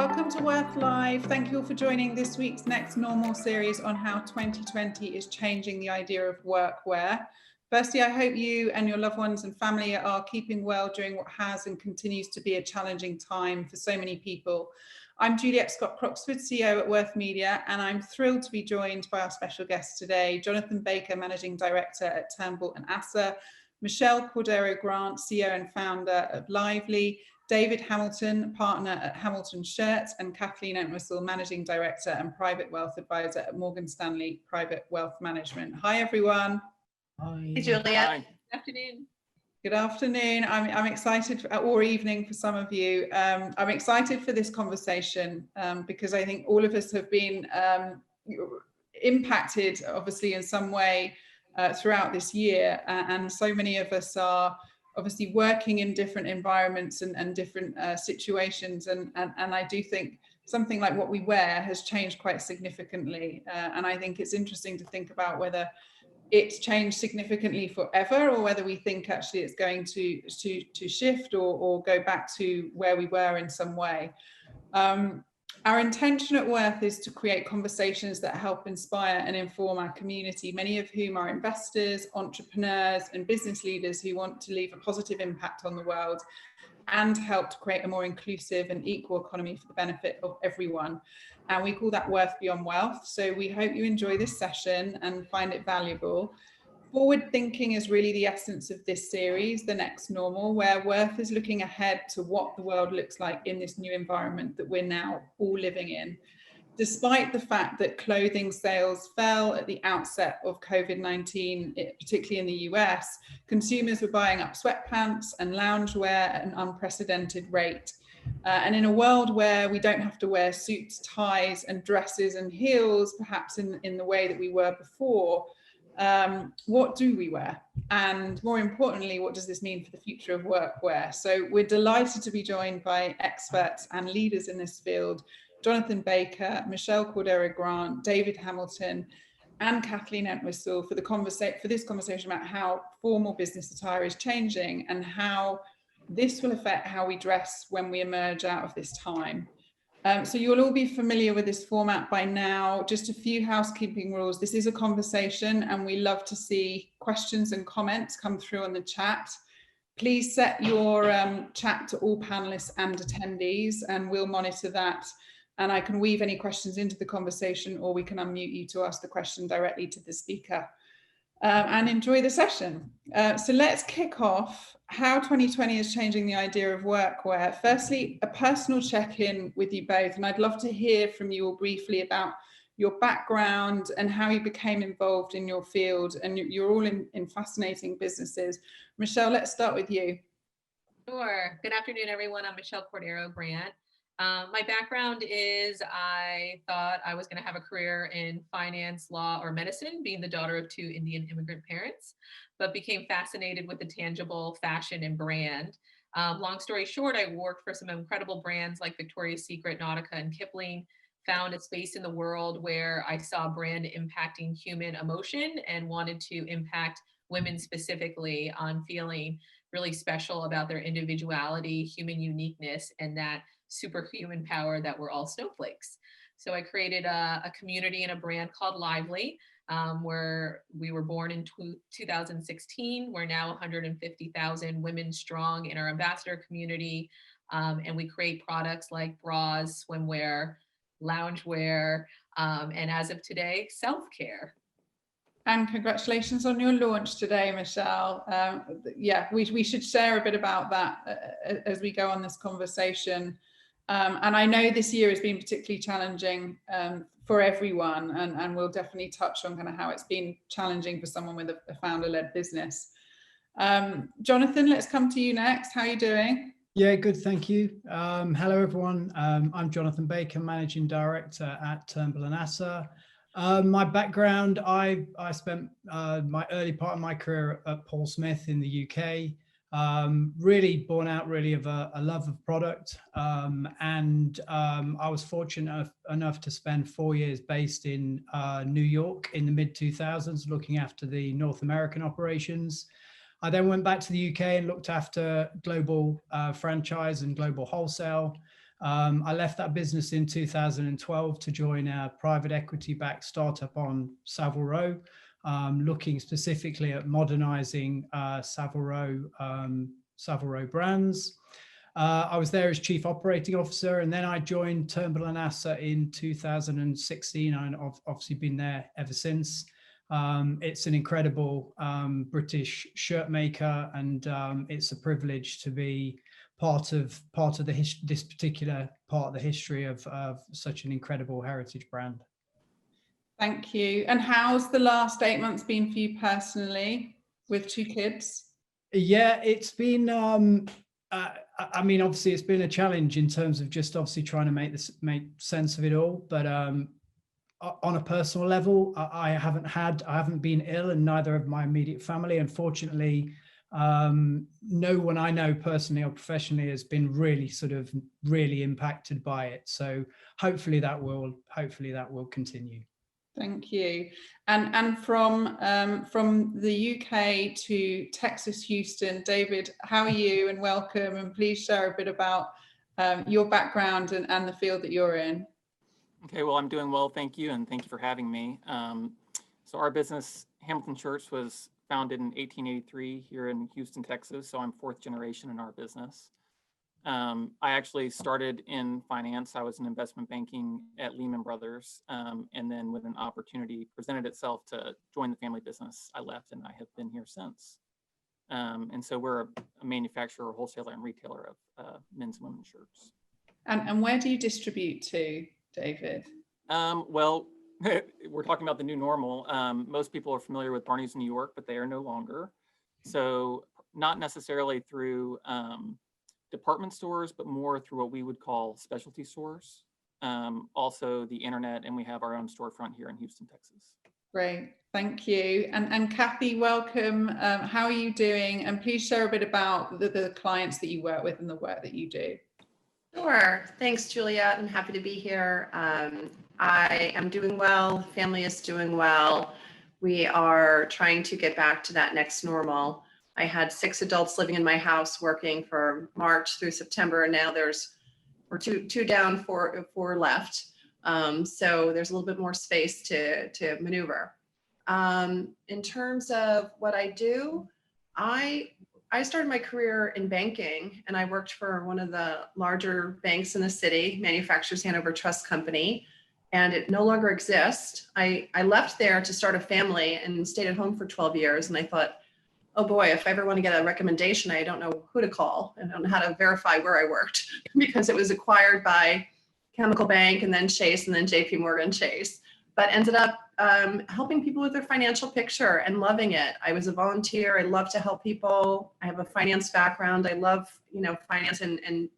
Welcome to Work Live. Thank you all for joining this week's Next Normal series on how 2020 is changing the idea of workwear. Firstly, I hope you and your loved ones and family are keeping well during what has and continues to be a challenging time for so many people. I'm Juliet Scott-Croxford, CEO at Worth Media, and I'm thrilled to be joined by our special guest today, Jonathan Baker, Managing Director at Turnbull and Asser, Michelle Cordeiro Grant, CEO and founder of Lively, David Hamilton, partner at Hamilton Shirts, and Kathleen Entwistle, Managing Director and Private Wealth Advisor at Morgan Stanley Private Wealth Management. Hi, everyone. Hi, Juliet. Hi. Good afternoon. Good afternoon. I'm excited, or evening for some of you. I'm excited for this conversation because I think all of us have been impacted, obviously, in some way throughout this year, and so many of us are obviously working in different environments and different situations, and I do think something like what we wear has changed quite significantly, and I think it's interesting to think about whether it's changed significantly forever or whether we think actually it's going to shift or go back to where we were in some way. Our intention at Worth is to create conversations that help inspire and inform our community, many of whom are investors, entrepreneurs, and business leaders who want to leave a positive impact on the world and help to create a more inclusive and equal economy for the benefit of everyone. And we call that Worth Beyond Wealth. So we hope you enjoy this session and find it valuable. Forward thinking is really the essence of this series, The Next Normal, where Worth is looking ahead to what the world looks like in this new environment that we're now all living in. Despite the fact that clothing sales fell at the outset of COVID-19, particularly in the US, consumers were buying up sweatpants and loungewear at an unprecedented rate. And in a world where we don't have to wear suits, ties, and dresses and heels, perhaps in the way that we were before, what do we wear? And more importantly, what does this mean for the future of workwear? So we're delighted to be joined by experts and leaders in this field, Jonathan Baker, Michelle Cordeiro Grant, David Hamilton, and Kathleen Entwistle for this conversation about how formal business attire is changing and how this will affect how we dress when we emerge out of this time. So you'll all be familiar with this format by now. Just a few housekeeping rules. This is a conversation and we love to see questions and comments come through on the chat. Please set your chat to all panelists and attendees and we'll monitor that. And I can weave any questions into the conversation or we can unmute you to ask the question directly to the speaker. And enjoy the session. So let's kick off how 2020 is changing the idea of workwear. Firstly, a personal check-in with you both, and I'd love to hear from you all briefly about your background and how you became involved in your field, and you're all in fascinating businesses. Michelle, let's start with you. Sure. Good afternoon, everyone. I'm Michelle Cordeiro Grant. My background is I thought I was going to have a career in finance, law, or medicine, being the daughter of two Indian immigrant parents, but became fascinated with the tangible fashion and brand. Long story short, I worked for some incredible brands like Victoria's Secret, Nautica, and Kipling, found a space in the world where I saw brand impacting human emotion and wanted to impact women specifically on feeling really special about their individuality, human uniqueness, and that superhuman power that we're all snowflakes. So I created a community and a brand called Lively, where we were born in 2016. We're now 150,000 women strong in our ambassador community. And we create products like bras, swimwear, loungewear, and as of today, self-care. And congratulations on your launch today, Michelle. Yeah, we should share a bit about that as we go on this conversation. And I know this year has been particularly challenging for everyone, and we'll definitely touch on kind of how it's been challenging for someone with a founder-led business. Jonathan, let's come to you next. How are you doing? Yeah, good, thank you. Hello, everyone. I'm Jonathan Baker, Managing Director at Turnbull and Asser. My background, I spent my early part of my career at Paul Smith in the UK. Really born out really of a love of product, and I was fortunate enough to spend 4 years based in New York in the mid-2000s looking after the North American operations. I then went back to the UK and looked after global franchise and global wholesale, I left that business in 2012 to join a private equity-backed startup on Savile Row, looking specifically at modernizing Savile Row brands. I was there as Chief Operating Officer, and then I joined Turnbull and Asser in 2016. I've obviously been there ever since. It's an incredible British shirt maker, and it's a privilege to be part of this particular part of the history of such an incredible heritage brand. Thank you. And how's the last 8 months been for you personally with 2 kids? Yeah, it's been I mean, obviously it's been a challenge in terms of just obviously trying to make sense of it all. But on a personal level, I haven't been ill, and neither of my immediate family. Unfortunately, no one I know personally or professionally has been really impacted by it. So hopefully that will continue. Thank you. And from the UK to Texas, Houston, David, how are you, and welcome, and please share a bit about your background and the field that you're in. Okay, well, I'm doing well, thank you, and thank you for having me. So our business, Hamilton Shirts, was founded in 1883 here in Houston, Texas, so I'm 4th generation in our business. I actually started in finance. I was in investment banking at Lehman Brothers, and then when an opportunity presented itself to join the family business, I left, and I have been here since. And so we're a manufacturer, wholesaler, and retailer of men's and women's shirts. And where do you distribute to, David? Well, we're talking about the new normal. Most people are familiar with Barney's New York, but they are no longer. So not necessarily through department stores, but more through what we would call specialty stores. Also the internet, and we have our own storefront here in Houston, Texas. Great, thank you. And Kathy, welcome. How are you doing? And please share a bit about the clients that you work with and the work that you do. Sure. Thanks, Juliet. I'm happy to be here. I am doing well. Family is doing well. We are trying to get back to that next normal. I had 6 adults living in my house working for March through September. And now we're two down, 4 left. So there's a little bit more space to maneuver. In terms of what I do, I started my career in banking, and I worked for one of the larger banks in the city, Manufacturers Hanover Trust Company, and it no longer exists. I left there to start a family and stayed at home for 12 years. And I thought, oh boy, if I ever want to get a recommendation, I don't know who to call. I don't know how to verify where I worked because it was acquired by Chemical Bank and then Chase and then JP Morgan Chase, but ended up helping people with their financial picture and loving it. I was a volunteer. I love to help people. I have a finance background. I love, finance and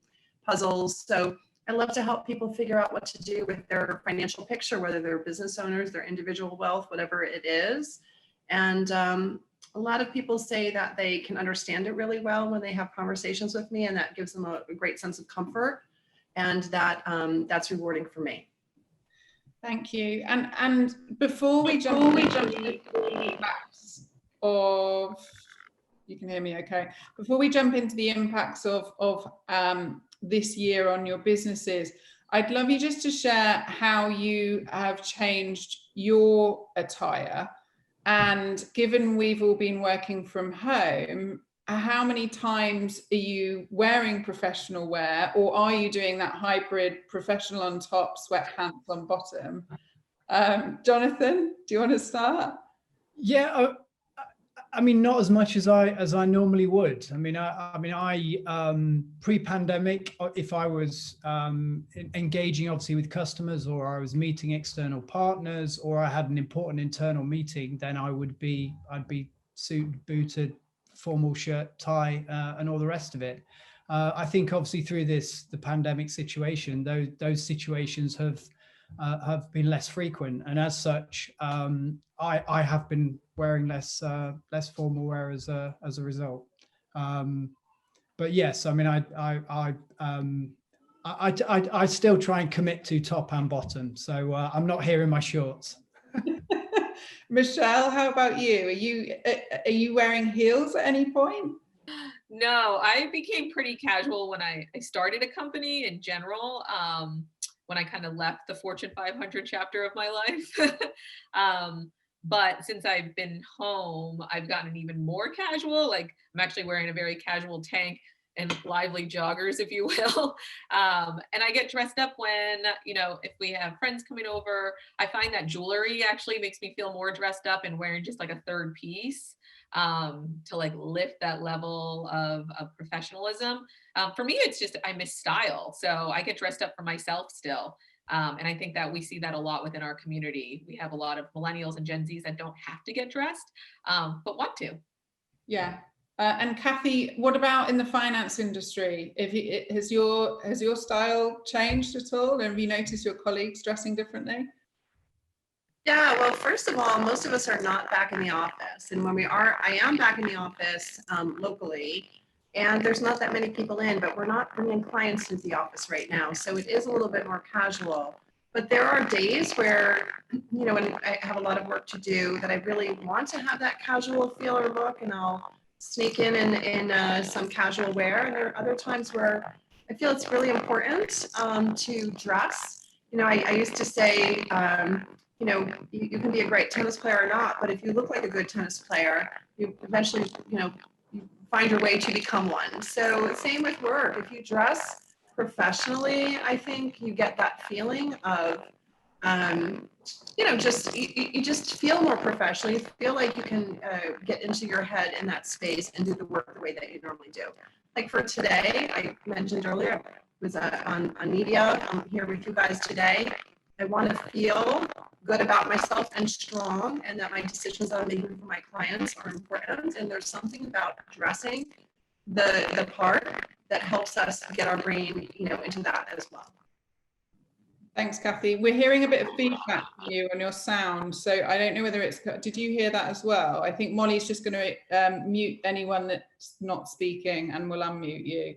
puzzles. So I love to help people figure out what to do with their financial picture, whether they're business owners, their individual wealth, whatever it is. And a lot of people say that they can understand it really well when they have conversations with me, and that gives them a great sense of comfort, and that's rewarding for me. Thank you. And before we jump into the impacts of, you can hear me okay, before we jump into the impacts of this year on your businesses, I'd love you just to share how you have changed your attire. And given we've all been working from home, how many times are you wearing professional wear, or are you doing that hybrid professional on top, sweatpants on bottom? Jonathan, do you want to start? Yeah, I mean, not as much as I normally would. I mean, pre-pandemic, if I was engaging obviously with customers, or I was meeting external partners, or I had an important internal meeting, then I'd be suited, booted, formal shirt, tie, and all the rest of it. I think obviously through the pandemic situation, those situations have been less frequent, and as such, I have been wearing less formal wear as a result. But yes, I mean, I still try and commit to top and bottom, so I'm not here in my shorts. Michelle, how about you? Are you wearing heels at any point? No, I became pretty casual when I started a company in general. When I kind of left the Fortune 500 chapter of my life. But since I've been home, I've gotten even more casual. Like I'm actually wearing a very casual tank and lively joggers, if you will. And I get dressed up when, if we have friends coming over. I find that jewelry actually makes me feel more dressed up and wearing just like a third piece to like lift that level of professionalism. For me, it's just I miss style. So I get dressed up for myself still. And I think that we see that a lot within our community. We have a lot of millennials and Gen Zs that don't have to get dressed, but want to. Yeah. And Kathy, what about in the finance industry? Has your style changed at all? Have you noticed your colleagues dressing differently? Yeah, well, first of all, most of us are not back in the office. And when we are, I am back in the office locally, and there's not that many people in, but we're not bringing clients into the office right now. So it is a little bit more casual. But there are days where, when I have a lot of work to do, that I really want to have that casual feel or look, and I'll sneak in some casual wear. And there are other times where I feel it's really important to dress. I used to say, you can be a great tennis player or not, but if you look like a good tennis player, you eventually, you find your way to become one. So same with work. If you dress professionally, I think you get that feeling of, you just feel more professional. You feel like you can get into your head in that space and do the work the way that you normally do. Like for today, I mentioned earlier, I was on media. I'm here with you guys today. I want to feel good about myself and strong, and that my decisions that I'm making for my clients are important. And there's something about dressing the part that helps us get our brain, into that as well. Thanks, Kathy. We're hearing a bit of feedback from you on your sound, so I don't know whether did you hear that as well? I think Molly's just going to mute anyone that's not speaking, and we'll unmute you.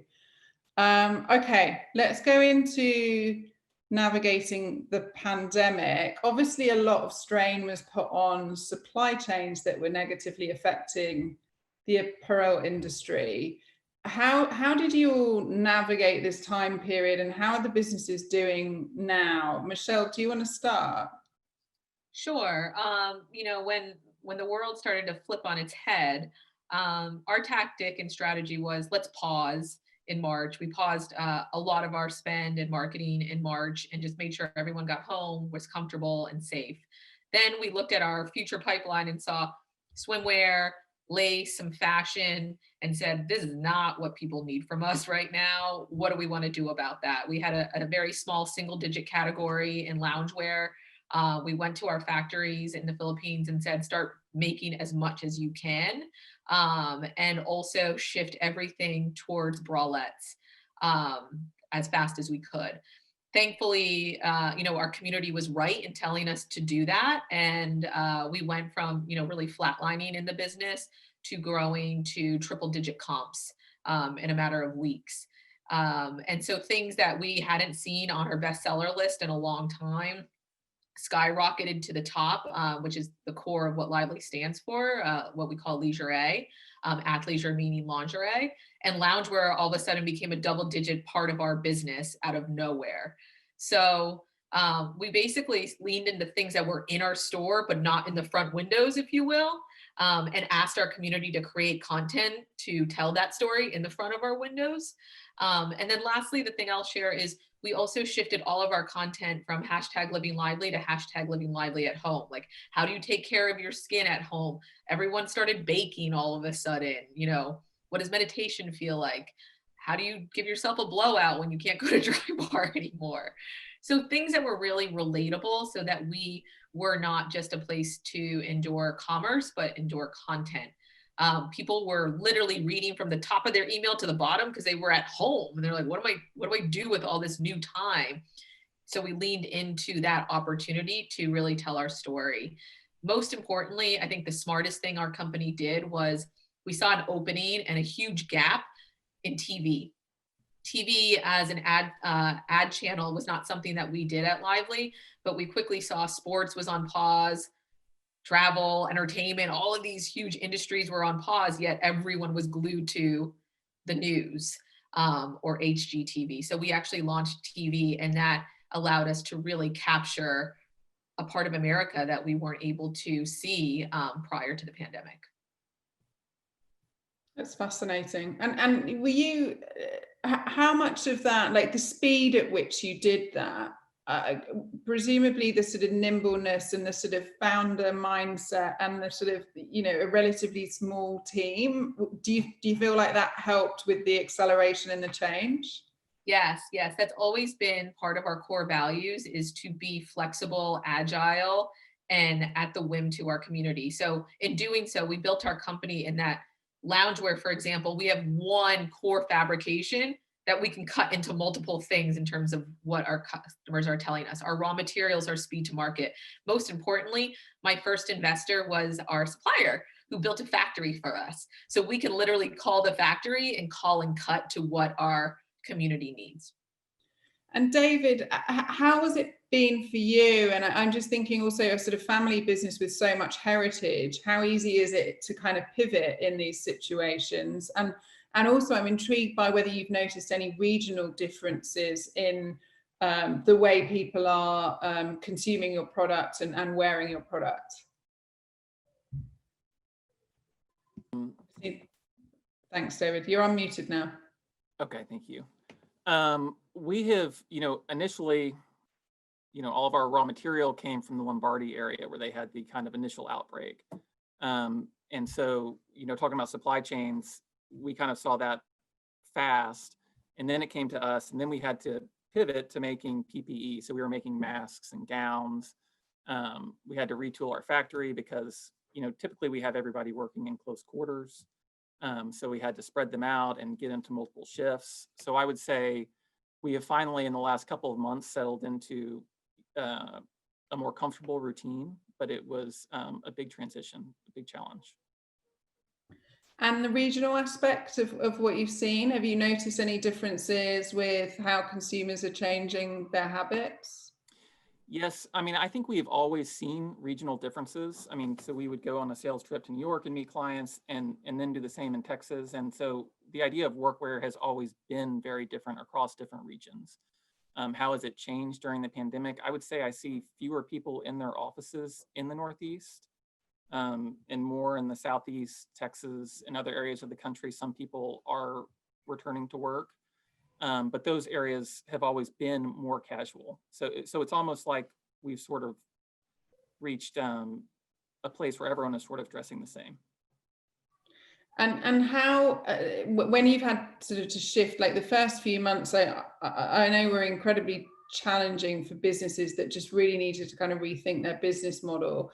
Okay, let's go into navigating the pandemic. Obviously, a lot of strain was put on supply chains that were negatively affecting the apparel industry. How did you all navigate this time period, and how are the businesses doing now? Michelle, do you want to start? Sure. When the world started to flip on its head, our tactic and strategy was let's pause in March. We paused a lot of our spend and marketing in March and just made sure everyone got home, was comfortable and safe. Then we looked at our future pipeline and saw swimwear, lace, some fashion, and said, this is not what people need from us right now. What do we want to do about that? We had a very small single-digit category in loungewear. We went to our factories in the Philippines and said, start making as much as you can, and also shift everything towards bralettes as fast as we could. Thankfully, our community was right in telling us to do that. And we went from, really flatlining in the business to growing to triple-digit comps in a matter of weeks. And so things that we hadn't seen on our bestseller list in a long time skyrocketed to the top, which is the core of what Lively stands for, what we call lingerie, athleisure meaning lingerie, and loungewear all of a sudden became a double-digit part of our business out of nowhere. So we basically leaned into things that were in our store, but not in the front windows, if you will, and asked our community to create content to tell that story in the front of our windows. And then lastly, the thing I'll share is we also shifted all of our content from #LivingLively to #LivingLively at home. Like, how do you take care of your skin at home? Everyone started baking all of a sudden. What does meditation feel like? How do you give yourself a blowout when you can't go to Dry Bar anymore? So things that were really relatable so that we were not just a place to endure commerce, but endure content. People were literally reading from the top of their email to the bottom because they were at home and they're like, what do I do with all this new time? So we leaned into that opportunity to really tell our story. Most importantly, I think the smartest thing our company did was we saw an opening and a huge gap in TV. TV as an ad channel was not something that we did at Lively, but we quickly saw sports was on pause, travel, entertainment, all of these huge industries were on pause, yet everyone was glued to the news or HGTV. So we actually launched TV, and that allowed us to really capture a part of America that we weren't able to see prior to the pandemic. That's fascinating. And were you, how much of that, like the speed at which you did that, presumably the sort of nimbleness and the sort of founder mindset and the sort of, you know, a relatively small team, do you feel like that helped with the acceleration and the change? Yes, that's always been part of our core values, is to be flexible, agile, and at the whim to our community. So in doing so, we built our company in that loungewear, for example, we have one core fabrication that we can cut into multiple things in terms of what our customers are telling us. Our raw materials are speed to market. Most importantly, my first investor was our supplier who built a factory for us. So we can literally call the factory and call and cut to what our community needs. And David, how has it been for you? And I'm just thinking also a sort of family business with so much heritage. How easy is it to kind of pivot in these situations? And also I'm intrigued by whether you've noticed any regional differences in the way people are consuming your product and wearing your product. Thanks, David. You're unmuted now. Okay, thank you. We have, initially, all of our raw material came from the Lombardy area where they had the kind of initial outbreak. And so, talking about supply chains, we kind of saw that fast, and then it came to us, and then we had to pivot to making PPE. So we were making masks and gowns. We had to retool our factory because, typically we have everybody working in close quarters. So we had to spread them out and get into multiple shifts. So I would say we have finally, in the last couple of months, settled into a more comfortable routine, but it was a big transition, a big challenge. And the regional aspect of what you've seen, have you noticed any differences with how consumers are changing their habits? Yes, I think we've always seen regional differences. So we would go on a sales trip to New York and meet clients and then do the same in Texas. And so the idea of workwear has always been very different across different regions. How has it changed during the pandemic? I would say I see fewer people in their offices in the Northeast and more in the Southeast, Texas, and other areas of the country. Some people are returning to work. But those areas have always been more casual. So it's almost like we've sort of reached a place where everyone is sort of dressing the same. And how, when you've had sort of to shift, like the first few months, I know were incredibly challenging for businesses that just really needed to kind of rethink their business model.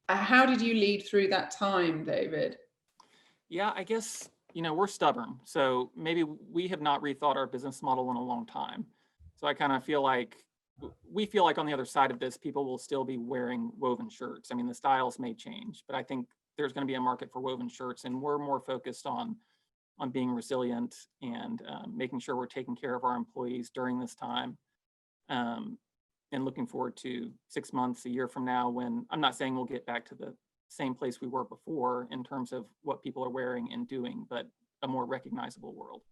How did you lead through that time, David? Yeah, I guess, we're stubborn. So maybe we have not rethought our business model in a long time. So I kind of feel like, we feel like on the other side of this, people will still be wearing woven shirts. The styles may change, but I think there's going to be a market for woven shirts, and we're more focused on being resilient and making sure we're taking care of our employees during this time. And looking forward to 6 months, a year from now, when I'm not saying we'll get back to the same place we were before in terms of what people are wearing and doing, but a more recognizable world.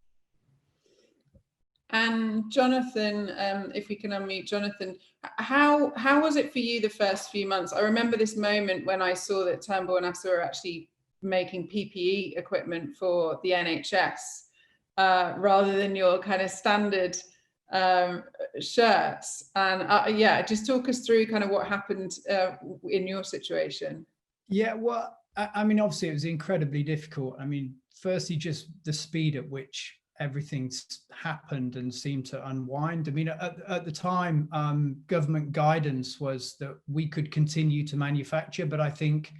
And Jonathan, if we can unmute Jonathan, how was it for you the first few months? I remember this moment when I saw that Turnbull and Asser were actually making PPE equipment for the NHS rather than your kind of standard shirts. And just talk us through kind of what happened in your situation. Yeah, well, obviously it was incredibly difficult. Firstly, just the speed at which everything's happened and seemed to unwind. At the time, government guidance was that we could continue to manufacture, but I think,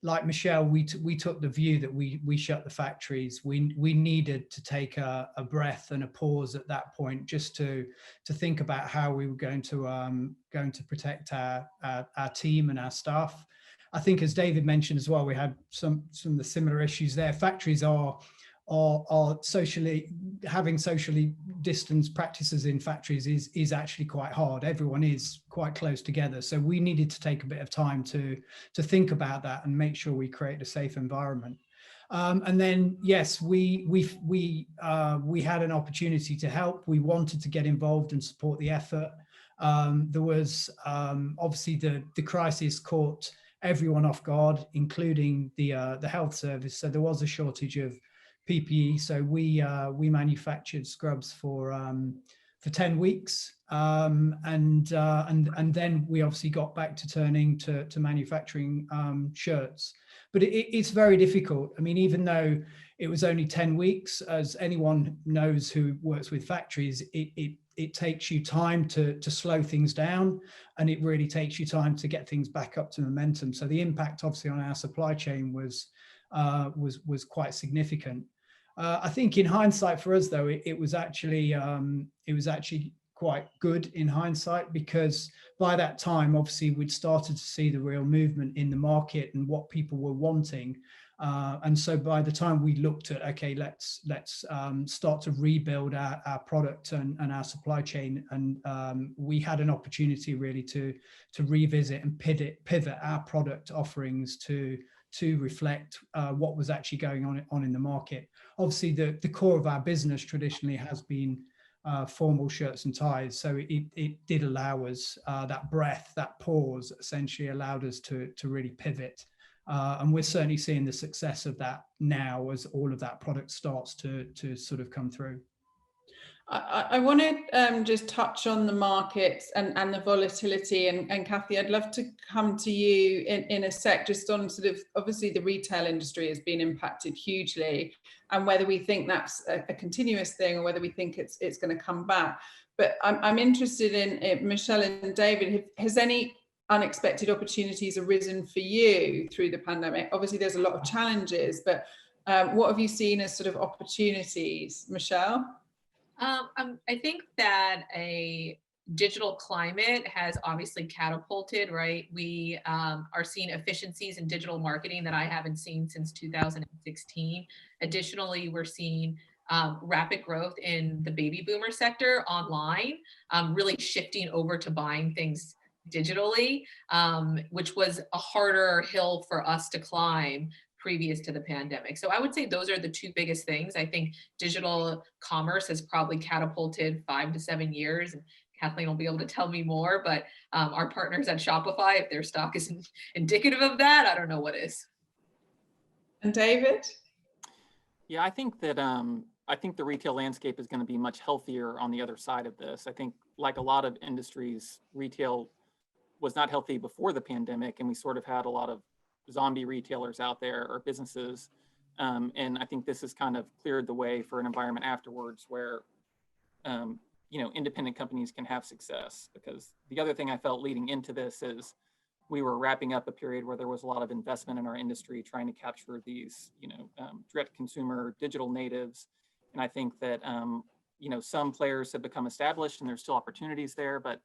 like Michelle, we took the view that we shut the factories. We needed to take a breath and a pause at that point, just to think about how we were going to protect our team and our staff. I think, as David mentioned as well, we had some of the similar issues there. Factories are having socially distanced practices in factories is actually quite hard. Everyone is quite close together. So we needed to take a bit of time to think about that and make sure we create a safe environment. And then, yes, we had an opportunity to help. We wanted to get involved and support the effort. There was obviously the crisis caught everyone off guard, including the health service. So there was a shortage of PPE. So we manufactured scrubs for 10 weeks, and then we obviously got back to turning to manufacturing shirts. But it's very difficult. I mean, even though it was only 10 weeks, as anyone knows who works with factories, it takes you time to slow things down, and it really takes you time to get things back up to momentum. So the impact, obviously, on our supply chain was quite significant. I think in hindsight for us, though, it was actually quite good in hindsight, because by that time, obviously, we'd started to see the real movement in the market and what people were wanting. And so by the time we looked at, okay, let's start to rebuild our product and our supply chain, and we had an opportunity really to revisit and pivot our product offerings to reflect what was actually going on in the market. Obviously, the core of our business traditionally has been formal shirts and ties, so it did allow us that breath, that pause, essentially allowed us to really pivot. And we're certainly seeing the success of that now as all of that product starts to sort of come through. I want to just touch on the markets and the volatility, and Kathy, I'd love to come to you in a sec, just on sort of, obviously the retail industry has been impacted hugely, and whether we think that's a continuous thing or whether we think it's going to come back. But I'm interested in Michelle and David, has any unexpected opportunities arisen for you through the pandemic? Obviously there's a lot of challenges, but what have you seen as sort of opportunities? Michelle? I think that a digital climate has obviously catapulted, right? We are seeing efficiencies in digital marketing that I haven't seen since 2016. Additionally, we're seeing rapid growth in the baby boomer sector online, really shifting over to buying things digitally, which was a harder hill for us to climb previous to the pandemic. So I would say those are the two biggest things. I think digital commerce has probably catapulted 5 to 7 years. And Kathleen will be able to tell me more, but our partners at Shopify, if their stock isn't indicative of that, I don't know what is. And David? Yeah, I think that I think the retail landscape is going to be much healthier on the other side of this. I think, like a lot of industries, retail was not healthy before the pandemic, and we sort of had a lot of zombie retailers out there, or businesses. And I think this has kind of cleared the way for an environment afterwards where, independent companies can have success. Because the other thing I felt leading into this is we were wrapping up a period where there was a lot of investment in our industry trying to capture these, direct consumer digital natives. And I think that, some players have become established and there's still opportunities there, but,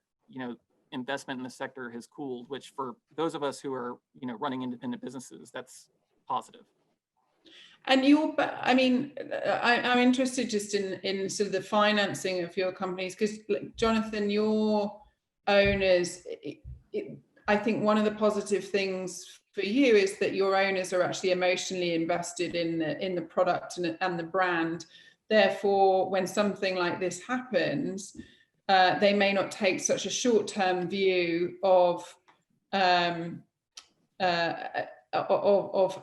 investment in the sector has cooled, which for those of us who are, running independent businesses, that's positive. And I'm interested just in sort of the financing of your companies, because Jonathan, your owners, I think one of the positive things for you is that your owners are actually emotionally invested in the product and the brand. Therefore, when something like this happens, they may not take such a short-term view of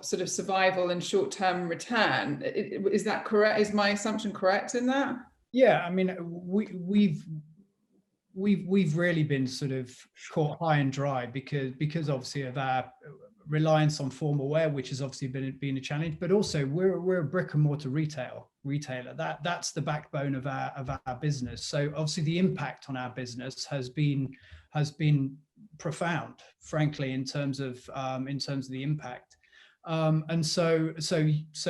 sort of survival and short-term return. Is that correct? Is my assumption correct in that? Yeah, I mean, we've really been sort of caught high and dry because obviously of our reliance on formal wear, which has obviously been a challenge, but also we're a brick and mortar retailer. That's the backbone of our business. So obviously the impact on our business has been profound, frankly, in terms of the impact. And so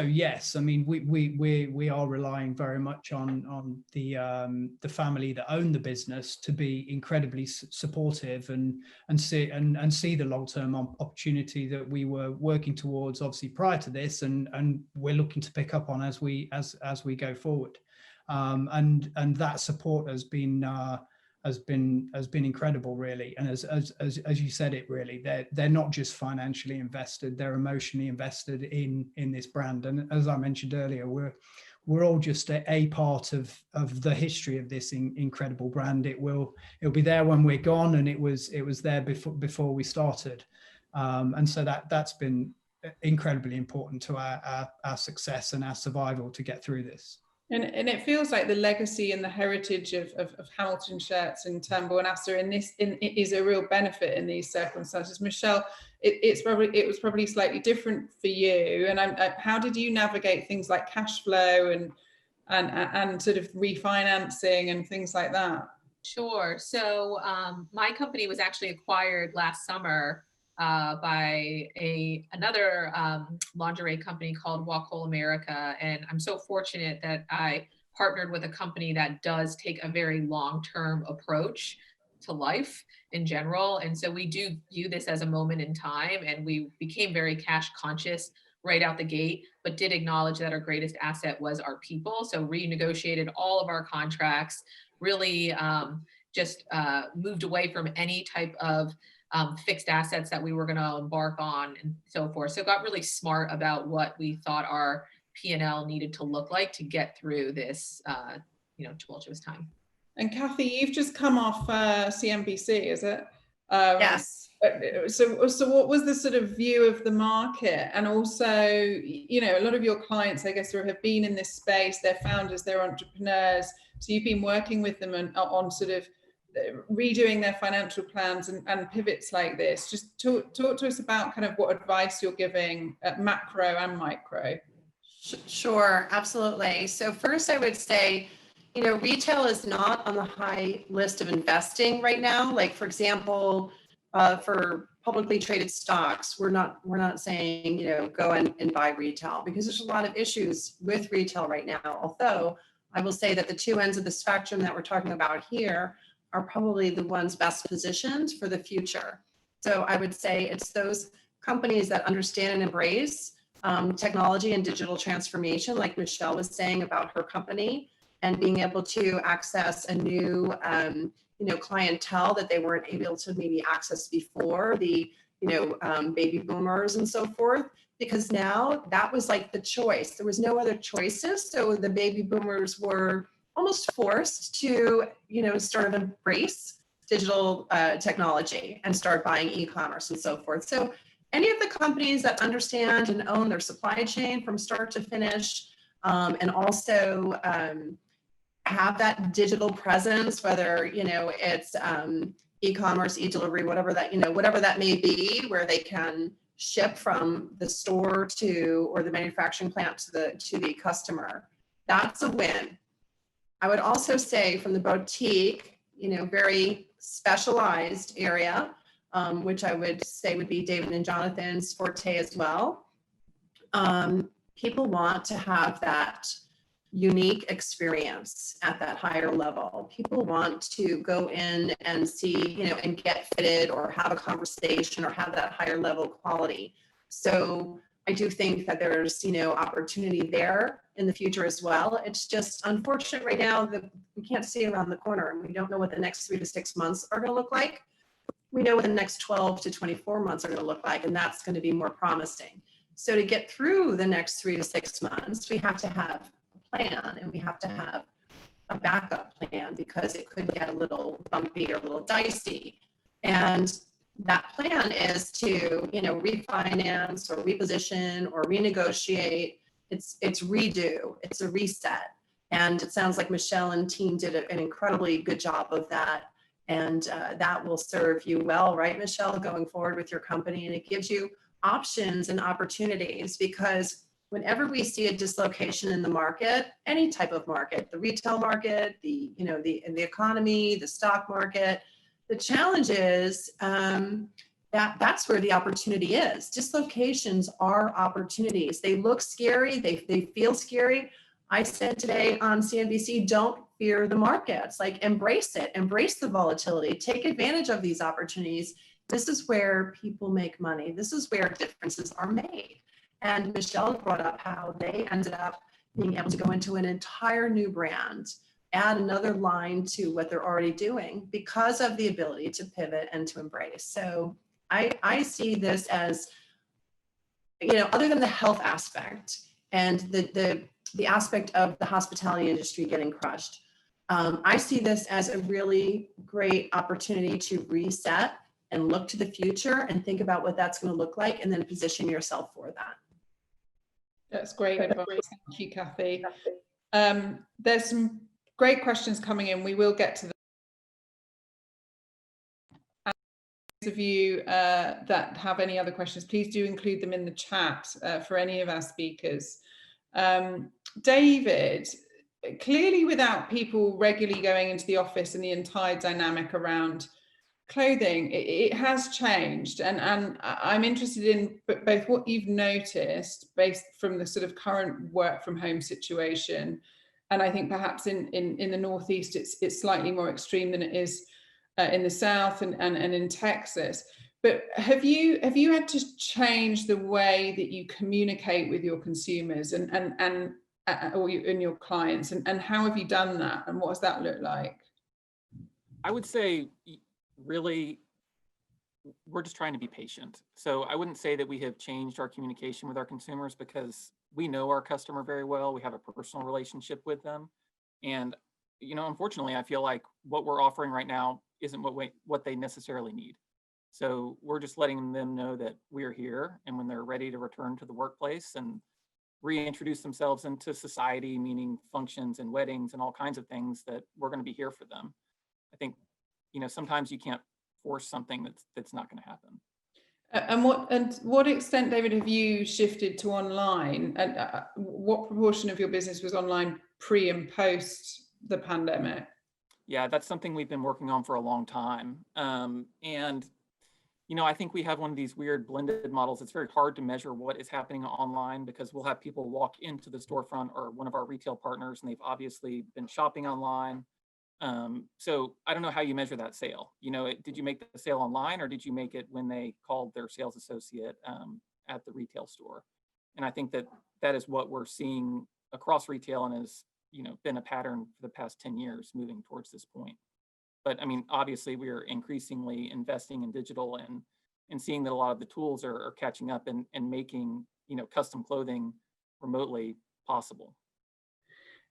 yes, I mean, we are relying very much on the family that own the business to be incredibly supportive and see the long-term opportunity that we were working towards, obviously, prior to this, and we're looking to pick up on as we go forward. And that support has been has been incredible, really. And as you said it, really, they're not just financially invested, they're emotionally invested in this brand. And as I mentioned earlier, we're all just a part of the history of this incredible brand. It'll be there when we're gone, and it was there before we started. And so that's been incredibly important to our success and our survival to get through this. And it feels like the legacy and the heritage of Hamilton shirts and Turnbull and Asser is a real benefit in these circumstances. Michelle, it was probably slightly different for you. And how did you navigate things like cash flow and sort of refinancing and things like that? Sure. So my company was actually acquired last summer by another lingerie company called Workwear America. And I'm so fortunate that I partnered with a company that does take a very long-term approach to life in general. And so we do view this as a moment in time, and we became very cash conscious right out the gate, but did acknowledge that our greatest asset was our people. So renegotiated all of our contracts, really just moved away from any type of fixed assets that we were going to embark on and so forth. So got really smart about what we thought our P&L needed to look like to get through this, tumultuous time. And Kathy, you've just come off CNBC, is it? Yes. So what was the sort of view of the market? And also, a lot of your clients, I guess, have been in this space. They're founders, they're entrepreneurs. So you've been working with them on sort of redoing their financial plans and pivots like this. Just talk to us about kind of what advice you're giving at macro and micro. Sure, absolutely. So first I would say, retail is not on the high list of investing right now. Like, for example, for publicly traded stocks, we're not saying, go and buy retail, because there's a lot of issues with retail right now. Although I will say that the two ends of the spectrum that we're talking about here are probably the ones best positioned for the future. So I would say it's those companies that understand and embrace technology and digital transformation, like Michelle was saying about her company, and being able to access a new clientele that they weren't able to maybe access before, the baby boomers and so forth, because now that was like the choice. There was no other choices. So the baby boomers were almost forced to, sort of embrace digital technology and start buying e-commerce and so forth. So any of the companies that understand and own their supply chain from start to finish, and also have that digital presence, whether, it's e-commerce, e-delivery, whatever that may be, where they can ship from the store or the manufacturing plant to the customer, that's a win. I would also say from the boutique, very specialized area, which I would say would be David and Jonathan's forte as well. People want to have that unique experience at that higher level. People want to go in and see, and get fitted or have a conversation or have that higher level quality. So I do think that there's, opportunity there in the future as well. It's just unfortunate right now that we can't see around the corner, and we don't know what the next 3 to 6 months are going to look like. We know what the next 12 to 24 months are going to look like, and that's going to be more promising. So to get through the next 3 to 6 months, we have to have a plan, and we have to have a backup plan, because it could get a little bumpy or a little dicey. And that plan is to, refinance or reposition or renegotiate. It's redo, it's a reset. And it sounds like Michelle and team did an incredibly good job of that. And that will serve you well, right, Michelle, going forward with your company. And it gives you options and opportunities, because whenever we see a dislocation in the market, any type of market, the retail market, the economy, the stock market, the challenge is that's where the opportunity is. Dislocations are opportunities. They look scary. They feel scary. I said today on CNBC, don't fear the markets. Like, embrace it. Embrace the volatility. Take advantage of these opportunities. This is where people make money. This is where differences are made. And Michelle brought up how they ended up being able to go into an entire new brand add another line to what they're already doing because of the ability to pivot and to embrace. So I see this as, other than the health aspect and the aspect of the hospitality industry getting crushed, I see this as a really great opportunity to reset and look to the future and think about what that's going to look like, and then position yourself for that. That's great advice. Thank you, Kathy. There's some great questions coming in. We will get to them. And those of you that have any other questions, please do include them in the chat for any of our speakers. David, clearly without people regularly going into the office and the entire dynamic around clothing, it has changed, and I'm interested in both what you've noticed based from the sort of current work from home situation, and I think perhaps in the Northeast it's slightly more extreme than it is in the South and in Texas. But have you had to change the way that you communicate with your consumers and your clients, and how have you done that, and what does that look like? I would say, really, we're just trying to be patient. So I wouldn't say that we have changed our communication with our consumers, because we know our customer very well. We have a personal relationship with them. And, unfortunately, I feel like what we're offering right now isn't what they necessarily need. So we're just letting them know that we're here, and when they're ready to return to the workplace and reintroduce themselves into society, meaning functions and weddings and all kinds of things, that we're going to be here for them. I think, sometimes you can't force something that's not going to happen. And what extent, David, have you shifted to online? And what proportion of your business was online pre and post the pandemic? Yeah, that's something we've been working on for a long time. And I think we have one of these weird blended models. It's very hard to measure what is happening online, because we'll have people walk into the storefront or one of our retail partners, and they've obviously been shopping online. So I don't know how you measure that sale. Did you make the sale online, or did you make it when they called their sales associate at the retail store? And I think that is what we're seeing across retail, and has been a pattern for the past 10 years moving towards this point. But I mean, obviously, we are increasingly investing in digital and seeing that a lot of the tools are catching up and making custom clothing remotely possible.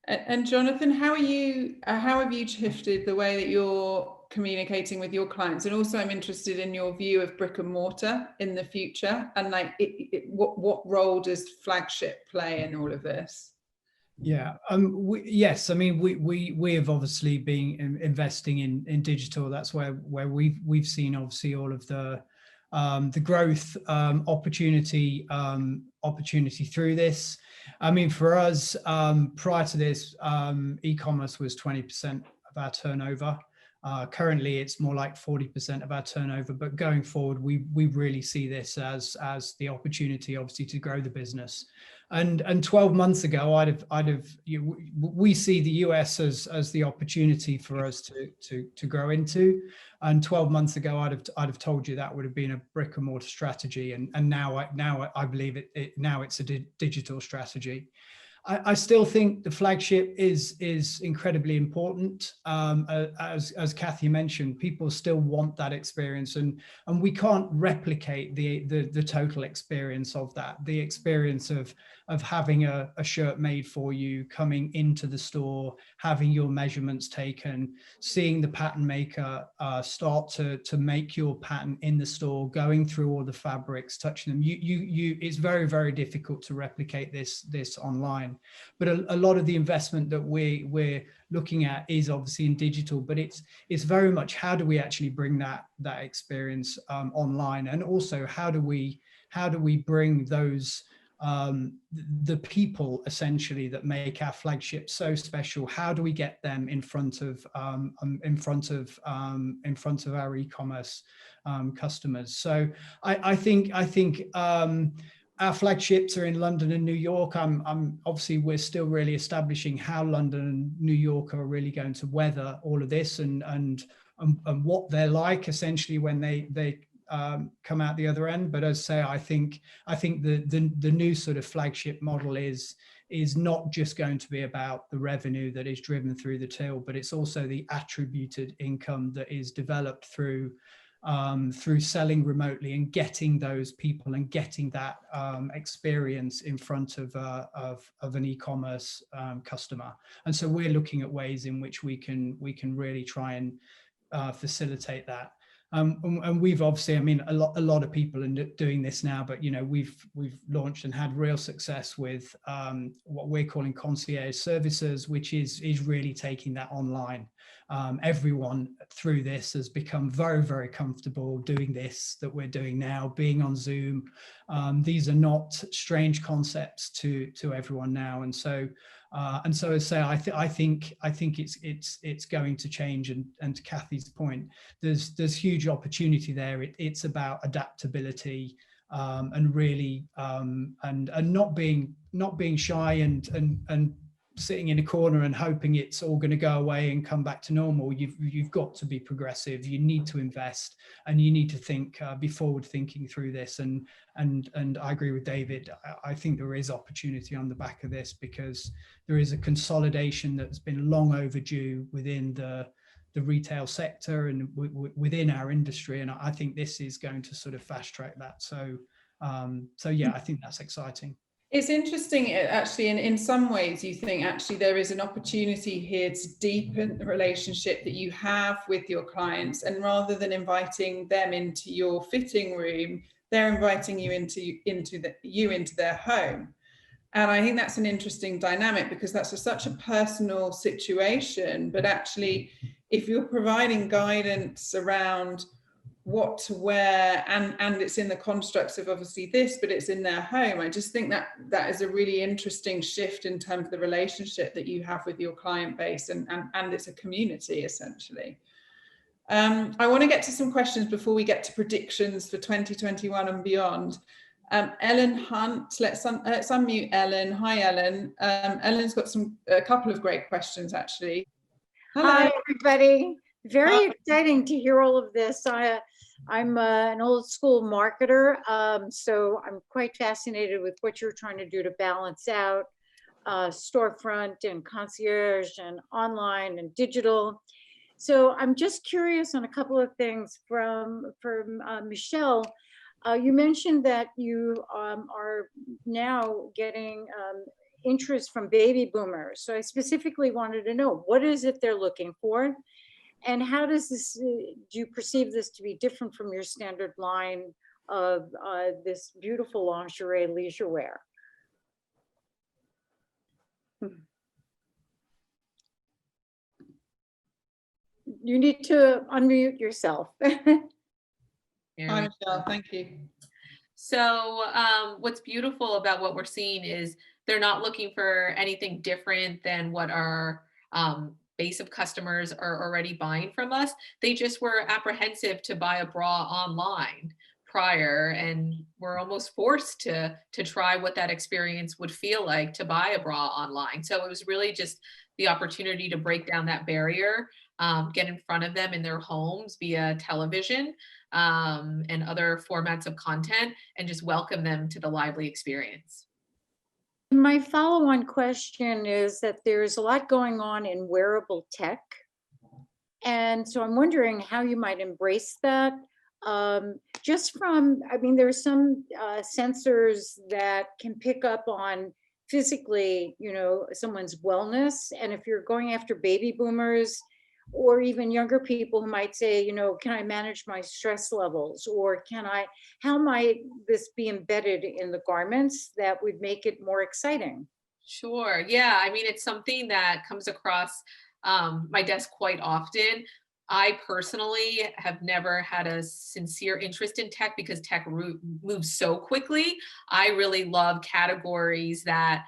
And Jonathan, how have you shifted the way that you're communicating with your clients? And also, I'm interested in your view of brick and mortar in the future, and what role does flagship play in all of this? Yeah, yes. I mean, we have obviously been investing in digital. That's where we've seen obviously all of the growth opportunity through this. I mean, for us, prior to this, e-commerce was 20% of our turnover. Currently, it's more like 40% of our turnover. But going forward, we really see this as the opportunity, obviously, to grow the business. And 12 months ago, we see the US as the opportunity for us to grow into. And 12 months ago, I'd have told you that would have been a brick and mortar strategy. And now I believe now it's a digital strategy. I still think the flagship is incredibly important. As Kathy mentioned, people still want that experience, and we can't replicate the total experience of that. The experience of having a shirt made for you, coming into the store, having your measurements taken, seeing the pattern maker start to make your pattern in the store, going through all the fabrics, touching them. It's very, very difficult to replicate this online. But a lot of the investment that we're looking at is obviously in digital, but it's very much how do we actually bring that experience online, and also how do we bring those the people essentially that make our flagship so special. How do we get them in front of our e-commerce customers? So I think our flagships are in London and New York. Obviously, we're still really establishing how London and New York are really going to weather all of this, and what they're like essentially when they come out the other end. But as I say, I think the new sort of flagship model is is not just going to be about the revenue that is driven through the till, but it's also the attributed income that is developed through selling remotely and getting those people and getting that experience in front of an e-commerce customer. And so we're looking at ways in which we can really try and facilitate that. And we've obviously, I mean, a lot of people are doing this now, but, you know, we've launched and had real success with what we're calling concierge services, which is really taking that online. Everyone through this has become very, very comfortable doing this that we're doing now, being on Zoom. These are not strange concepts to everyone now, and so as I say, I think it's going to change. And to Kathy's point, there's huge opportunity there. It's about adaptability and really and not being shy and sitting in a corner and hoping it's all going to go away and come back to normal. You've got to be progressive. You need to invest, and you need to think, be forward thinking through this. And I agree with David. I think there is opportunity on the back of this, because there is a consolidation that's been long overdue within the retail sector and within our industry. And I think this is going to sort of fast track that. So yeah, I think that's exciting. It's interesting, actually, in some ways, you think actually there is an opportunity here to deepen the relationship that you have with your clients, and rather than inviting them into your fitting room, they're inviting you into their home. And I think that's an interesting dynamic, because that's such a personal situation. But actually, if you're providing guidance around what to wear, and it's in the constructs of obviously this, but it's in their home, I just think that is a really interesting shift in terms of the relationship that you have with your client base, and it's a community essentially. I want to get to some questions before we get to predictions for 2021 and beyond. Ellen Hunt, let's unmute Ellen. Hi, Ellen. Ellen's got a couple of great questions, actually. Hello. Hi, everybody. Very exciting to hear all of this. I'm an old school marketer, so I'm quite fascinated with what you're trying to do to balance out storefront and concierge and online and digital. So I'm just curious on a couple of things from Michelle. You mentioned that you are now getting interest from baby boomers. So I specifically wanted to know, what is it they're looking for? And how does this, do you perceive this to be different from your standard line of this beautiful lingerie leisure wear? You need to unmute yourself. Hi, Michelle, thank you. So what's beautiful about what we're seeing is they're not looking for anything different than what our base of customers are already buying from us. They just were apprehensive to buy a bra online prior, and we're almost forced to try what that experience would feel like to buy a bra online. So it was really just the opportunity to break down that barrier, get in front of them in their homes via television and other formats of content, and just welcome them to the lively experience. My follow-on question is that there's a lot going on in wearable tech. And so I'm wondering how you might embrace that. Just from, I mean, there's some sensors that can pick up on physically, you know, someone's wellness. And if you're going after baby boomers, or even younger people who might say, you know, can I manage my stress levels, or how might this be embedded in the garments that would make it more exciting? Sure. Yeah. I mean, it's something that comes across my desk quite often. I personally have never had a sincere interest in tech because tech moves so quickly. I really love categories that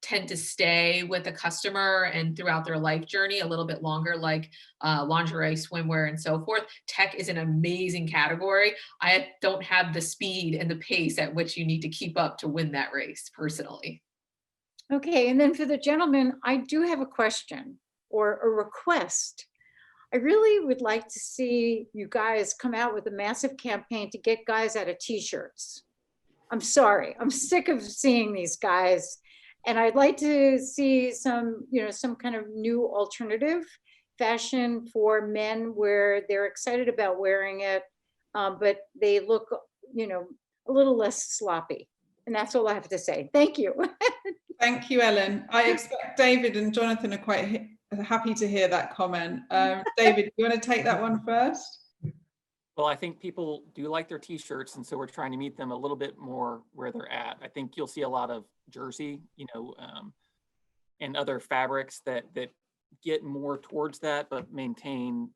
tend to stay with the customer and throughout their life journey a little bit longer, like lingerie, swimwear, and so forth. Tech is an amazing category. I don't have the speed and the pace at which you need to keep up to win that race personally. Okay, and then for the gentleman, I do have a question or a request. I really would like to see you guys come out with a massive campaign to get guys out of t-shirts. I'm sorry, I'm sick of seeing these guys And I'd like to see some, some kind of new alternative fashion for men where they're excited about wearing it, but they look, a little less sloppy. And that's all I have to say. Thank you. Thank you, Ellen. I expect David and Jonathan are quite happy to hear that comment. David, do you want to take that one first? Well, I think people do like their t-shirts, and so we're trying to meet them a little bit more where they're at. I think you'll see a lot of jersey, and other fabrics that get more towards that, but maintain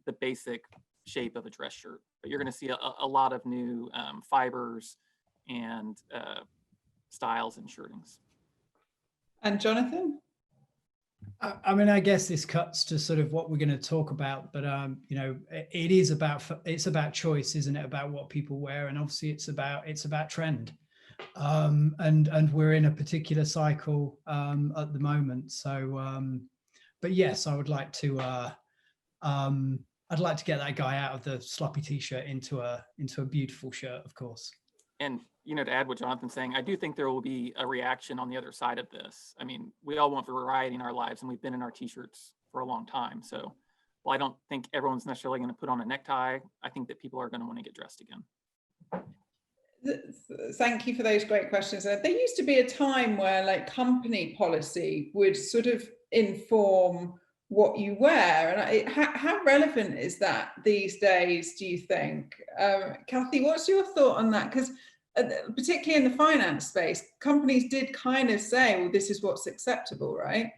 the basic shape of a dress shirt. But you're going to see a lot of new fibers and styles and shirtings. And Jonathan? I mean, I guess this cuts to sort of what we're going to talk about, but it's about choice, isn't it? About what people wear, and obviously it's about trend, and we're in a particular cycle at the moment. So, but yes, I'd like to get that guy out of the sloppy t-shirt into a beautiful shirt, of course. And, to add what Jonathan's saying, I do think there will be a reaction on the other side of this. I mean, we all want variety in our lives, and we've been in our t-shirts for a long time. So, while I don't think everyone's necessarily going to put on a necktie, I think that people are going to want to get dressed again. Thank you for those great questions. There used to be a time where company policy would sort of inform what you wear, and how relevant is that these days, do you think? Kathy, what's your thought on that? Because particularly in the finance space, companies did kind of say, well, this is what's acceptable, right?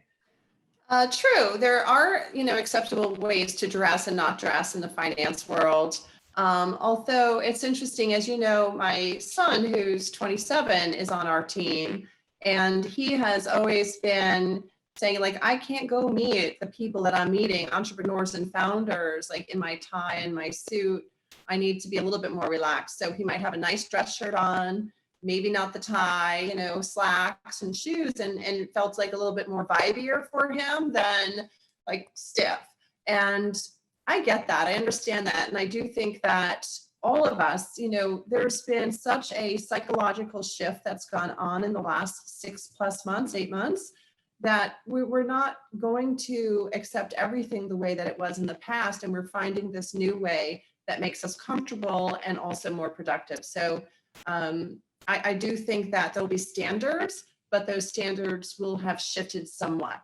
True. There are, acceptable ways to dress and not dress in the finance world. Although it's interesting, as you know, my son, who's 27, is on our team, and he has always been saying, I can't go meet the people that I'm meeting, entrepreneurs and founders, in my tie and my suit. I need to be a little bit more relaxed. So he might have a nice dress shirt on, maybe not the tie, slacks and shoes, and it felt like a little bit more vibier for him than stiff. And I get that. I understand that. And I do think that all of us, there's been such a psychological shift that's gone on in the last 6+ months, 8 months, that we're not going to accept everything the way that it was in the past. And we're finding this new way that makes us comfortable and also more productive. So I do think that there'll be standards, but those standards will have shifted somewhat.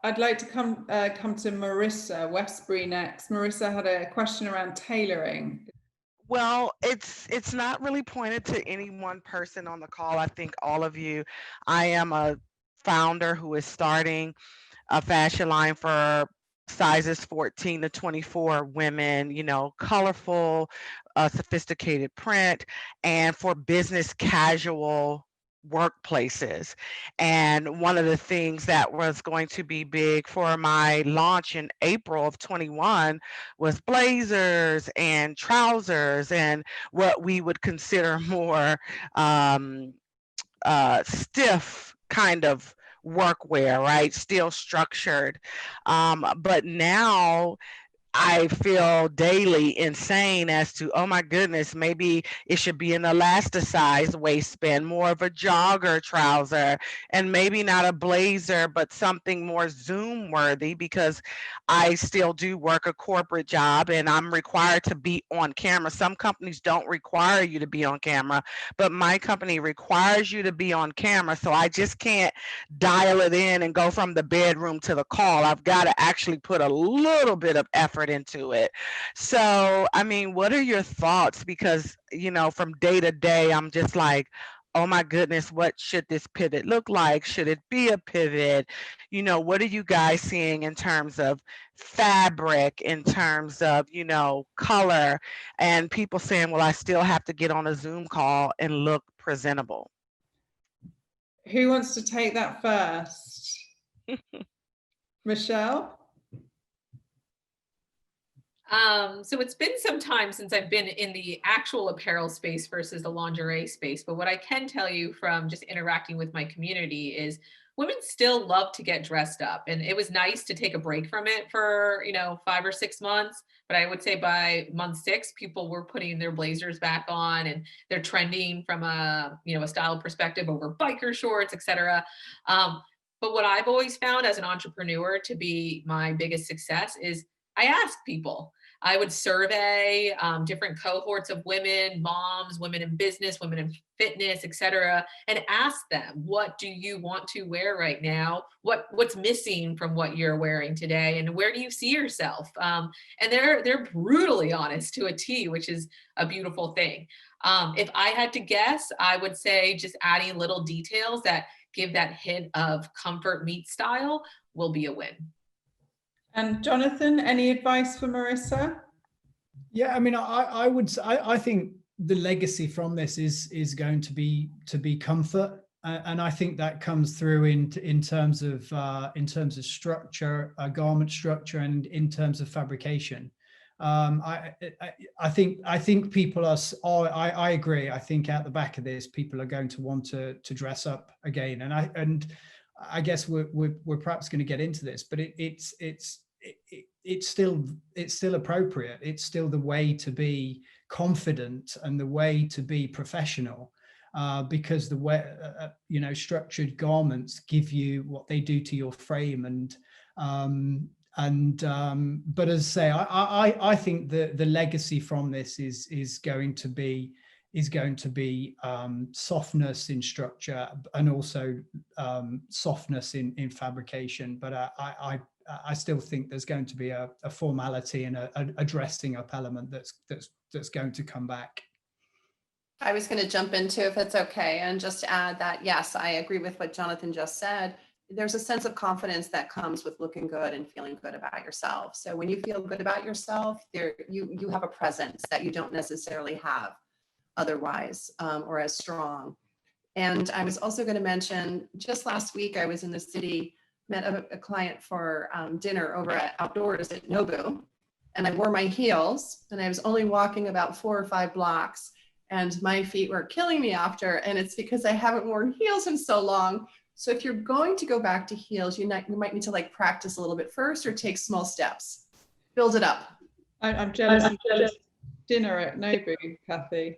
I'd like to come to Marissa Westbury next. Marissa had a question around tailoring. Well, it's not really pointed to any one person on the call. I think all of you. I am a founder who is starting a fashion line for sizes 14 to 24 women, colorful, sophisticated print, and for business casual workplaces. And one of the things that was going to be big for my launch in April of 21 was blazers and trousers and what we would consider more stiff kind of workwear, right? Still structured. But now I feel daily insane as to, oh my goodness, maybe it should be an elasticized waistband, more of a jogger trouser, and maybe not a blazer, but something more Zoom worthy, because I still do work a corporate job and I'm required to be on camera. Some companies don't require you to be on camera, but my company requires you to be on camera. So I just can't dial it in and go from the bedroom to the call. I've got to actually put a little bit of effort into it. So, I mean, what are your thoughts? Because, from day to day, I'm just like, oh my goodness, what should this pivot look like? Should it be a pivot? What are you guys seeing in terms of fabric, in terms of, color, and people saying, well, I still have to get on a Zoom call and look presentable? Who wants to take that first? Michelle? So it's been some time since I've been in the actual apparel space versus the lingerie space. But what I can tell you from just interacting with my community is women still love to get dressed up. And it was nice to take a break from it for, 5 or 6 months. But I would say by month 6, people were putting their blazers back on and they're trending from a style perspective over biker shorts, et cetera. But what I've always found as an entrepreneur to be my biggest success is I ask people. I would survey different cohorts of women, moms, women in business, women in fitness, et cetera, and ask them, what do you want to wear right now? What's missing from what you're wearing today? And where do you see yourself? And they're brutally honest to a T, which is a beautiful thing. If I had to guess, I would say just adding little details that give that hint of comfort meets style will be a win. And Jonathan, any advice for Marissa? Yeah, I mean, I think the legacy from this is going to be comfort, and I think that comes through in terms of structure, garment structure, and in terms of fabrication. I think people are. I agree. I think at the back of this, people are going to want to dress up again, and I guess we're perhaps going to get into this, but it's still appropriate. It's still the way to be confident and the way to be professional, because the way structured garments give you what they do to your frame, but as I say, I think the legacy from this is going to be softness in structure and also softness in fabrication. But I still think there's going to be a formality and a dressing up element that's going to come back. I was going to jump into, if it's okay, and just add that, yes, I agree with what Jonathan just said. There's a sense of confidence that comes with looking good and feeling good about yourself. So when you feel good about yourself, you have a presence that you don't necessarily have otherwise, or as strong. And I was also going to mention, just last week, I was in the city, met a client for dinner over at Outdoors at Nobu, and I wore my heels, and I was only walking about 4 or 5 blocks, and my feet were killing me after, and it's because I haven't worn heels in so long. So if you're going to go back to heels, you might need to practice a little bit first, or take small steps, build it up. I'm jealous. Dinner at Nobu, Kathy.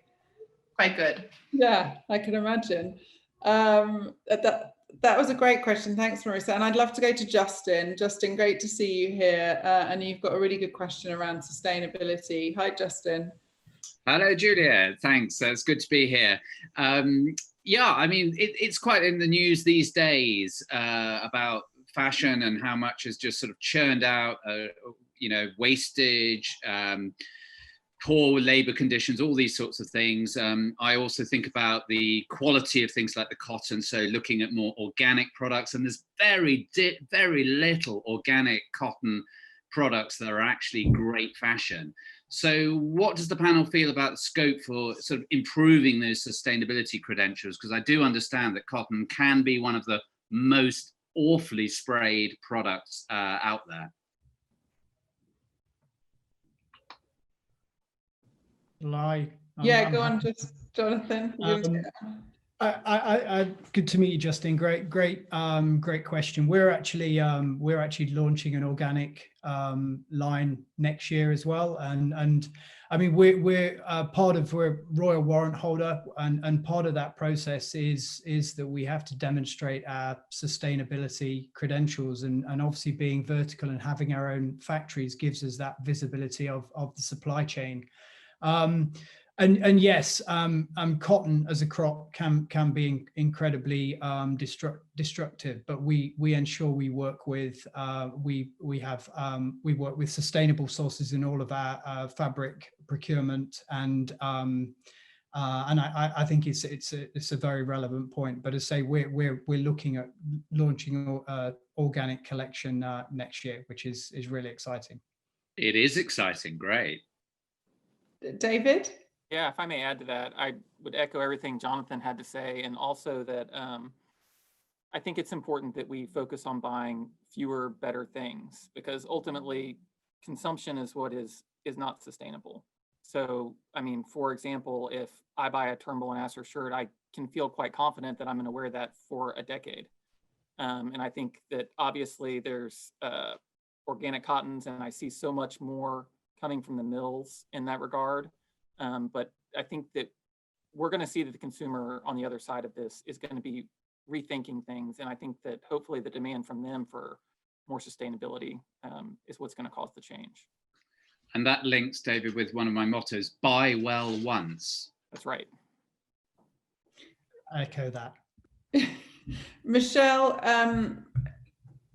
Quite good. Yeah, I can imagine. That was a great question. Thanks, Marissa. And I'd love to go to Justin. Justin, great to see you here. And you've got a really good question around sustainability. Hi, Justin. Hello, Julia. Thanks. It's good to be here. Yeah, I mean, it's quite in the news these days about fashion and how much is just sort of churned out, wastage, poor labor conditions, all these sorts of things. I also think about the quality of things like the cotton, so looking at more organic products, and there's very little organic cotton products that are actually great fashion. So what does the panel feel about the scope for sort of improving those sustainability credentials? Because I do understand that cotton can be one of the most awfully sprayed products out there. Yeah, go on, just Jonathan. Good to meet you, Justin. Great question. We're actually launching an organic line next year as well, and I mean we're Royal Warrant holder, and part of that process is that we have to demonstrate our sustainability credentials, and obviously being vertical and having our own factories gives us that visibility of the supply chain. And yes, cotton as a crop can be incredibly destructive, but we ensure we work with sustainable sources in all of our fabric procurement, and I think it's a very relevant point. But as I say, we're looking at launching an organic collection next year, which is really exciting. It is exciting. Great. David? Yeah, if I may add to that, I would echo everything Jonathan had to say, and also that I think it's important that we focus on buying fewer, better things, because ultimately consumption is what is not sustainable. So, I mean, for example, if I buy a Turnbull and Asser shirt, I can feel quite confident that I'm going to wear that for a decade. And I think that obviously there's organic cottons, and I see so much more coming from the mills in that regard. But I think that we're going to see that the consumer on the other side of this is going to be rethinking things. And I think that hopefully the demand from them for more sustainability is what's going to cause the change. And that links, David, with one of my mottos, buy well once. That's right. I echo that. Michelle,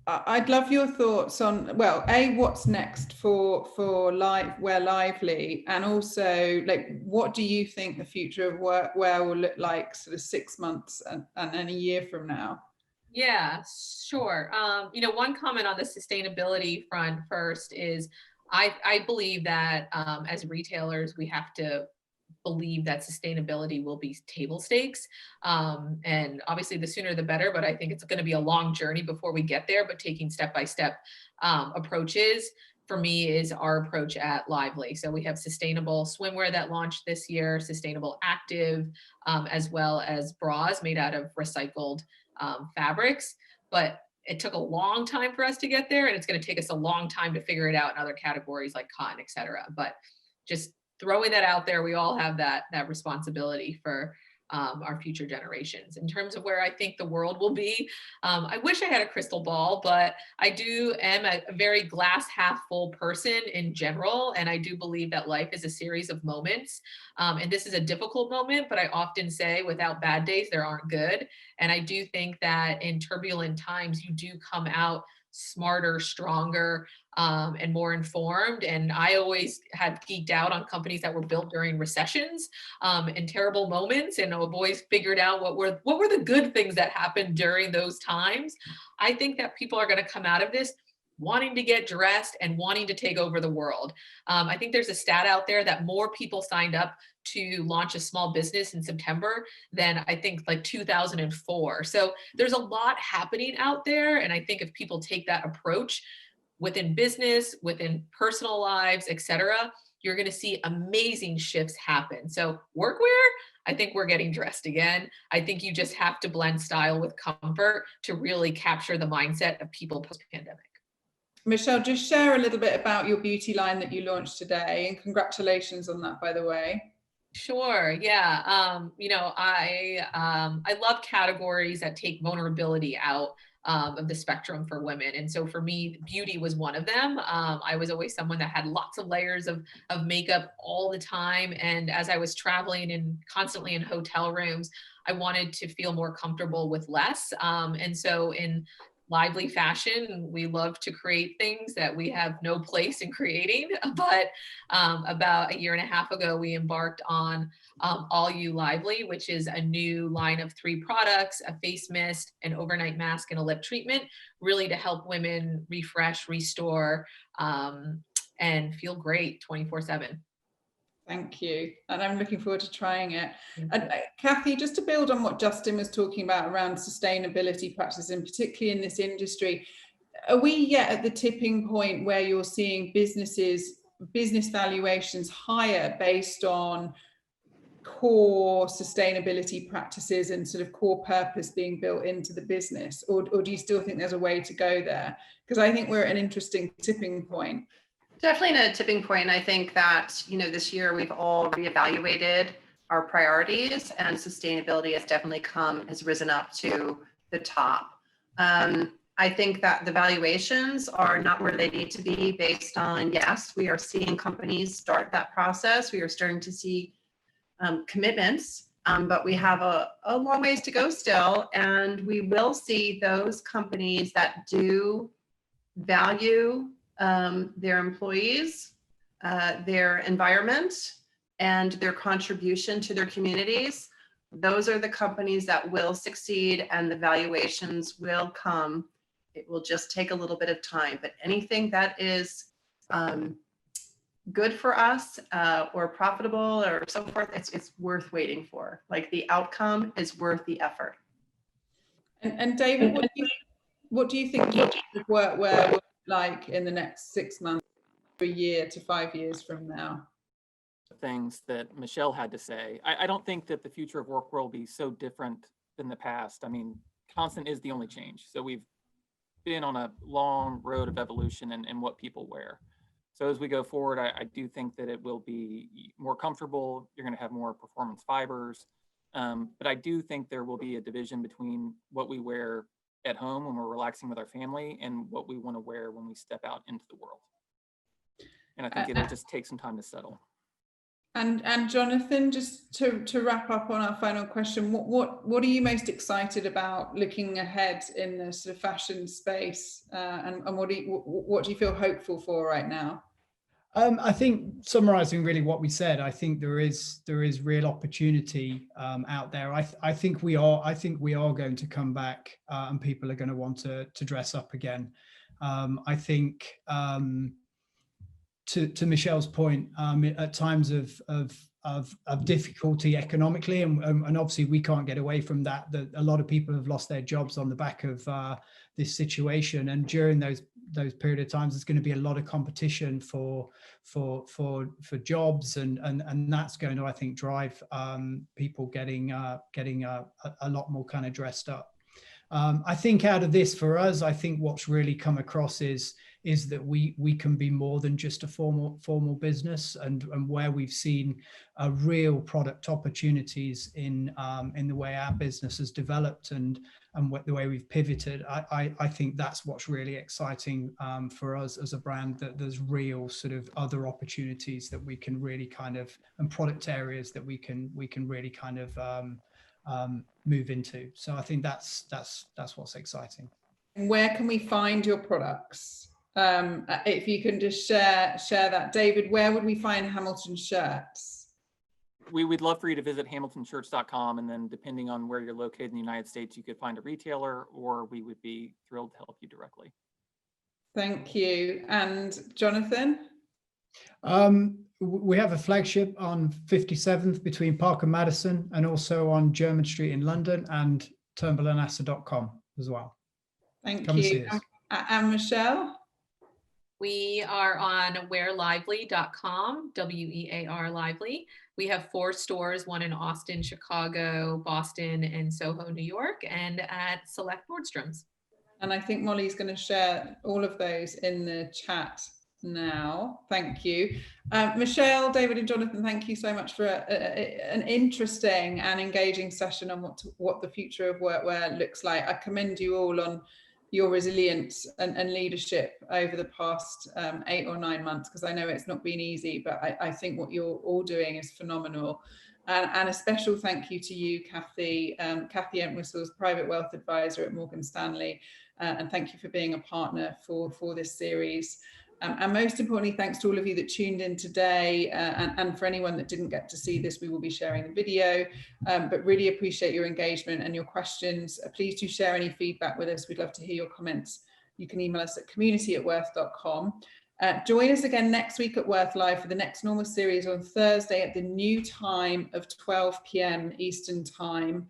I'd love your thoughts on, well, what's next for Workwear Lively, and also, like, what do you think the future of Workwear will look like sort of 6 months and a year from now? Yeah, sure. One comment on the sustainability front first is I believe that as retailers, we have to believe that sustainability will be table stakes. And obviously the sooner the better, but I think it's going to be a long journey before we get there, but taking step-by-step approaches for me is our approach at Lively. So we have sustainable swimwear that launched this year, sustainable active, as well as bras made out of recycled fabrics. But it took a long time for us to get there, and it's going to take us a long time to figure it out in other categories like cotton, et cetera. But just throwing that out there, we all have that responsibility for our future generations. In terms of where I think the world will be, I wish I had a crystal ball, but I am a very glass half full person in general. And I do believe that life is a series of moments. And this is a difficult moment, but I often say without bad days, there aren't good. And I do think that in turbulent times, you do come out smarter, stronger, and more informed. And I always had geeked out on companies that were built during recessions and terrible moments, and I've always figured out what were the good things that happened during those times. I think that people are going to come out of this wanting to get dressed and wanting to take over the world. I think there's a stat out there that more people signed up to launch a small business in September than I think like 2004. So there's a lot happening out there. And I think if people take that approach within business, within personal lives, et cetera, you're going to see amazing shifts happen. So workwear, I think we're getting dressed again. I think you just have to blend style with comfort to really capture the mindset of people post-pandemic. Michelle, just share a little bit about your beauty line that you launched today, and congratulations on that, by the way. Sure. Yeah. I love categories that take vulnerability out of the spectrum for women. And so for me, beauty was one of them. I was always someone that had lots of layers of makeup all the time. And as I was traveling and constantly in hotel rooms, I wanted to feel more comfortable with less. And so in Lively fashion, we love to create things that we have no place in creating, but about a year and a half ago, we embarked on All You Lively, which is a new line of 3 products, a face mist, an overnight mask, and a lip treatment, really to help women refresh, restore, and feel great 24/7. Thank you. And I'm looking forward to trying it. And Kathy, just to build on what Justin was talking about around sustainability practices, and particularly in this industry, are we yet at the tipping point where you're seeing business valuations higher based on core sustainability practices and sort of core purpose being built into the business? Or do you still think there's a way to go there? Because I think we're at an interesting tipping point. Definitely a tipping point. I think that, this year we've all reevaluated our priorities, and sustainability has risen up to the top. I think that the valuations are not where they need to be based on, yes, we are seeing companies start that process. We are starting to see commitments, but we have a long ways to go still. And we will see those companies that do value their employees, their environment, and their contribution to their communities. Those are the companies that will succeed, and the valuations will come. It will just take a little bit of time, but anything that is good for us or profitable or so forth, it's worth waiting for. Like, the outcome is worth the effort. And David, what do you think Workwear will like in the next 6 months? a year to 5 years from now? Things that Michelle had to say. I don't think that the future of workwear will be so different than the past. I mean, constant is the only change. So we've been on a long road of evolution in what people wear. So as we go forward, I do think that it will be more comfortable. You're going to have more performance fibers. But I do think there will be a division between what we wear at home when we're relaxing with our family and what we want to wear when we step out into the world. And I think it'll just take some time to settle. And Jonathan, just to wrap up on our final question, what are you most excited about looking ahead in the sort of fashion space, and what do you feel hopeful for right now? I think summarizing really what we said, I think there is real opportunity out there. I think we are going to come back, and people are going to want to dress up again. I think to Michelle's point, at times of difficulty economically, and obviously we can't get away from that a lot of people have lost their jobs on the back of this situation, and during those period of times there's going to be a lot of competition for jobs, and that's going to, I think, drive people getting a lot more kind of dressed up. I think out of this, for us, I think what's really come across is that we can be more than just a formal business, and where we've seen real product opportunities in the way our business has developed and the way we've pivoted. I think that's what's really exciting for us as a brand, that there's real sort of other opportunities that we can really kind of, and product areas that we can really kind of move into. So I think that's what's exciting. Where can we find your products? If you can just share that, David, where would we find Hamilton shirts? We'd love for you to visit hamiltonshirts.com, and then depending on where you're located in the United States, you could find a retailer, or we would be thrilled to help you directly. Thank you. And Jonathan? We have a flagship on 57th between Park and Madison, and also on Jermyn Street in London, and turnbullandasser.com as well. Thank Come you. And Michelle? We are on wearlively.com, WEAR Lively. We have 4 stores, one in Austin, Chicago, Boston, and Soho, New York, and at select Nordstrom's. And I think Molly's going to share all of those in the chat now. Thank you. Michelle, David, and Jonathan, thank you so much for an interesting and engaging session on what the future of workwear looks like. I commend you all on your resilience and leadership over the past 8 or 9 months, because I know it's not been easy, but I think what you're all doing is phenomenal. And a special thank you to you, Kathy Entwistle, Private Wealth Advisor at Morgan Stanley, and thank you for being a partner for this series. And most importantly, thanks to all of you that tuned in today, and for anyone that didn't get to see this, we will be sharing the video, but really appreciate your engagement and your questions. Please do share any feedback with us. We'd love to hear your comments. You can email us at community@worth.com. Join us again next week at Worth Live for the next normal series on Thursday at the new time of 12 p.m. Eastern Time.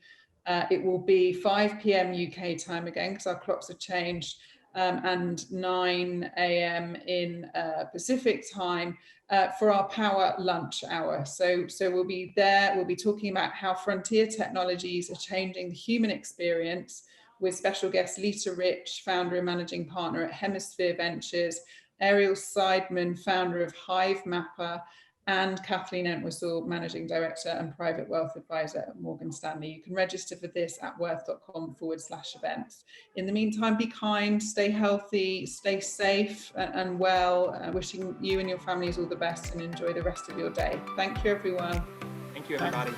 It will be 5 p.m. UK time again, because our clocks have changed. And 9 a.m. in Pacific time for our power lunch hour. So we'll be there. We'll be talking about how frontier technologies are changing the human experience, with special guest Lisa Rich, founder and managing partner at Hemisphere Ventures, Ariel Seidman, founder of Hive Mapper, and Kathleen Entwistle, Managing Director and Private Wealth Advisor at Morgan Stanley. You can register for this at worth.com/events. In the meantime, be kind, stay healthy, stay safe and well. Wishing you and your families all the best, and enjoy the rest of your day. Thank you, everyone. Thank you, everybody.